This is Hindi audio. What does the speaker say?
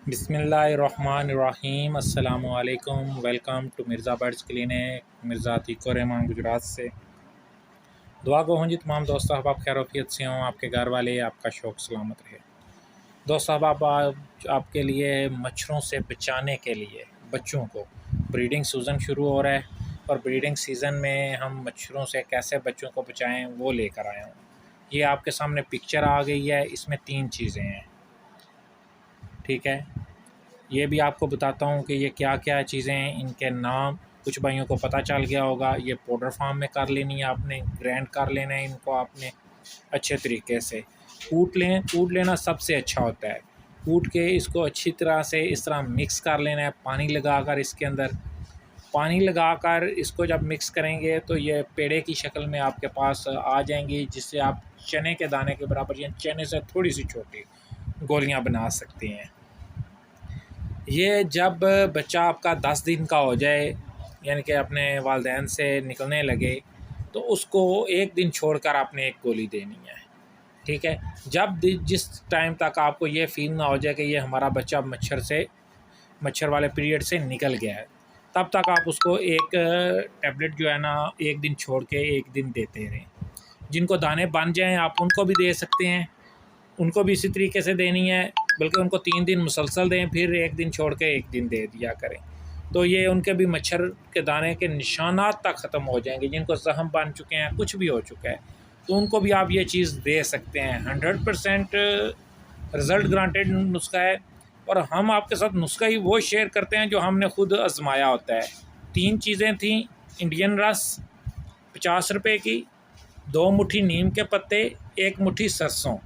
बिस्मिल्लाहिर्रहमानिर्रहीम अस्सलामुअलैकुम। Welcome to Mirza birds clinic, Mirza Atiqur Rahman Gujarat से। दुआ गो हों जी तमाम दोस्त अहबाब खैरियत से हों, आपके घर वाले, आपका शौक़ सलामत रहे। दोस्त अहबाब, आज आपके लिए मच्छरों से बचाने के लिए बच्चों को, ब्रीडिंग सीज़न शुरू हो रहा है और ब्रीडिंग सीज़न में हम मच्छरों से कैसे बच्चों को बचाएँ वो लेकर आया हूँ। ये आपके सामने पिक्चर आ गई है, इसमें 3 चीज़ें हैं, ठीक है। ये भी आपको बताता हूँ कि ये क्या क्या चीज़ें हैं, इनके नाम कुछ भाइयों को पता चल गया होगा। ये पाउडर फॉर्म में कर लेनी है आपने, ग्राइंड कर लेना है इनको आपने अच्छे तरीके से। कूट लें, कूट लेना सबसे अच्छा होता है। कूट के इसको अच्छी तरह से इस तरह मिक्स कर लेना है, पानी लगाकर इसके अंदर। पानी लगाकर इसको जब मिक्स करेंगे तो ये पेड़े की शक्ल में आपके पास आ जाएंगी, जिससे आप चने के दाने के बराबर या चने से थोड़ी सी छोटी गोलियाँ बना सकते हैं। ये जब बच्चा आपका 10 दिन का हो जाए, यानी कि अपने वालिदैन से निकलने लगे, तो उसको 1 दिन छोड़कर आपने 1 गोली देनी है, ठीक है। जब जिस टाइम तक आपको ये फील ना हो जाए कि ये हमारा बच्चा मच्छर वाले पीरियड से निकल गया है, तब तक आप उसको एक टैबलेट जो है ना 1 दिन छोड़ के 1 दिन देते रहें। जिनको दाने बन जाएँ आप उनको भी दे सकते हैं, उनको भी इसी तरीके से देनी है, बल्कि उनको 3 दिन मुसलसल दें, फिर 1 दिन छोड़ के 1 दिन दे दिया करें। तो ये उनके भी मच्छर के दाने के निशानात तक ख़त्म हो जाएंगे। जिनको ज़ख्म बन चुके हैं, कुछ भी हो चुका है, तो उनको भी आप ये चीज़ दे सकते हैं। 100% रिज़ल्ट ग्रांटेड नुस्खा है, और हम आपके साथ नुस्खा ही वो शेयर करते हैं जो हमने खुद आजमाया होता है। 3 चीज़ें थी, इंडियन रस 50 रुपए की, 2 मुट्ठी नीम के पत्ते, 1 मुट्ठी सरसों,